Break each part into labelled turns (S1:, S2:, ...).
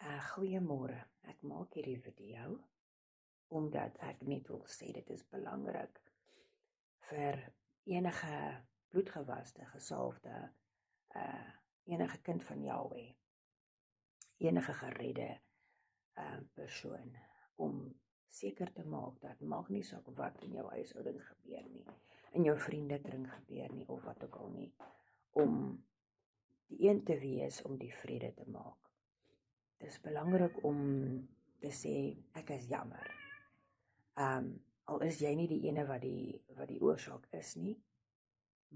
S1: Goeiemôre, ek maak hierdie video omdat ek net wil sê dit is belangrik vir enige bloedgewaste, gesalfde, enige kind van Jahweh, enige geredde persoon, om seker te maak dat maak nie saak wat in jou huishouding gebeur nie, in jou vriendekring gebeur nie, of wat ook al nie, om die een te wees om die vrede te maak. Het is belangrik om te sê, ek is jammer. Al is jy nie die ene wat die oorsaak is nie,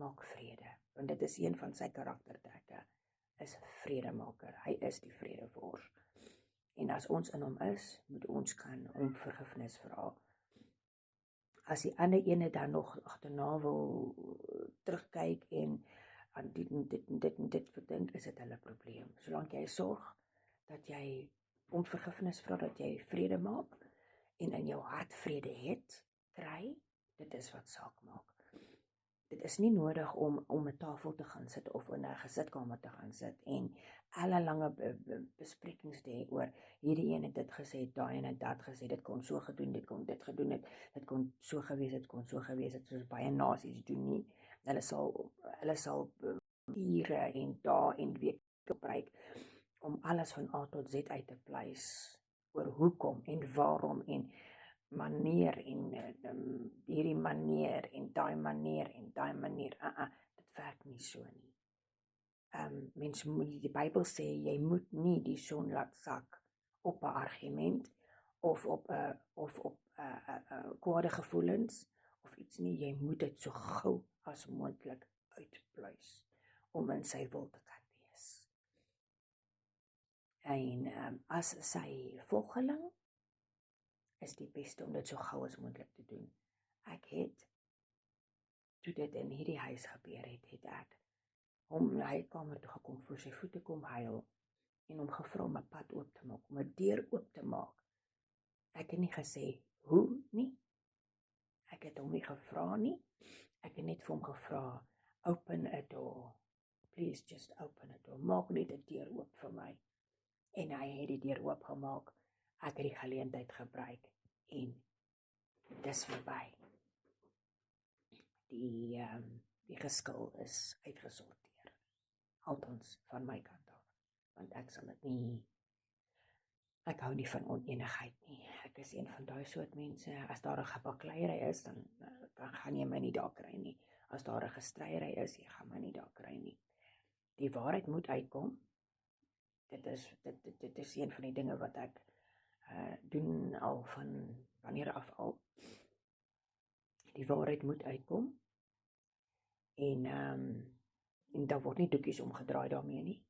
S1: maak vrede. Want dit is een van sy karaktertrekke, is vredemaker. Hy is die vredevors. En as ons in hom is, moet ons kan om vergifnis vra. As die ander ene dan nog agterna wil terugkyk en aan dit verdink, is dit hulle probleem. Solank jy sorg dat jy om vergifnis vra, dat jy vrede maak, en in jou hart vrede kry, dit is wat saak maak. Dit is nie nodig om 'n tafel te gaan sit, of in 'n gesitkamer te gaan sit, en alle lange besprekings te hê oor, hierdie een het dit gesê, daai een het dat gesê, dit kon so gedoen, dit kon dit gedoen het, dit kon so gewees het, kon so gewees het, soos baie nasies doen nie. Hulle sal ure en dae en weke gebruik om alles van A tot Z uit te pleis, oor hoekom en waarom en manier en hierdie manier en daai manier en daai manier. Dit werk nie so nie. Mens moet, die Bybel sê, jy moet nie die son laat sak op 'n argument of op kwade gevoelens of iets nie. Jy moet dit so gou as moontlik uitpluis om in sy wil te kan wees. En as sy volgeling, is die beste om dit so gou as moontlik te doen. Toe dit in hierdie huis gebeur het ek hom in hy kamer toe gekom, voor sy voete kom huil, en hom gevra om 'n pad oop te maak, om 'n deur oop te maak. Ek het nie gesê hoe nie, ek het hom nie gevra nie, ek het net vir hom gevra, open a door, please just open a door, maak net 'n deur oop vir my. En hy het die deur oop gemaak, ek het die geleentheid gebruik, en dis verby. Die geskil is uitgesorteer, althans van my kant af, want ek sal dit nie, ek hou nie van onenigheid nie. Ek is een van daai soort mense, as daar 'n gebakleiery is, dan gaan jy my nie daar kry nie. As daar 'n gestryery is, jy gaan my nie daar kry nie. Die waarheid moet uitkom. Dit is een van die dinge wat ek doen al van wanneer af al. Die waarheid moet uitkom, en daar word nie doekies omgedraai daarmee nie,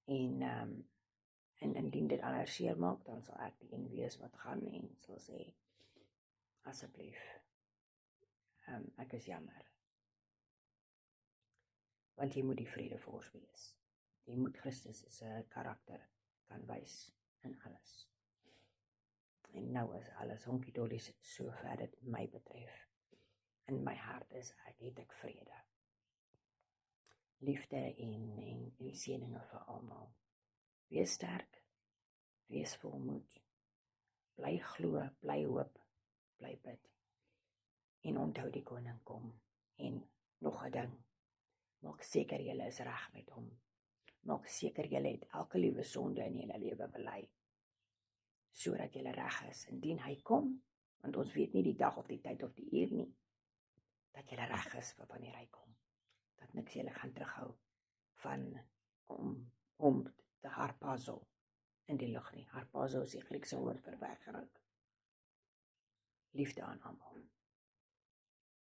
S1: en indien dit anders seer maak, dan sal ek die een wees wat gaan en sal sê, asseblief, ek is jammer, want jy moet die vredevors wees. Jy moet Christus se karakter kan wys in alles. En nou is alles honkie-dollies, so ver dit my betref. In my hart het ek vrede. Liefde en seëninge vir almal. Wees sterk, wees volmoed, bly glo, bly hoop, bly bid. En onthou die koning kom. En nog 'n ding, maak seker julle is reg met hom. Maak seker julle het elke liewe sonde in julle lewe bely, sodat julle reg is. Indien hy kom, want ons weet nie die dag of die tyd of die uur nie, dat julle reg is vir wanneer hy kom. Dat niks julle gaan terughou van om te harpazo in die lug nie. Harpazo is die Griekse woord vir weggeruk. Liefde aan almal.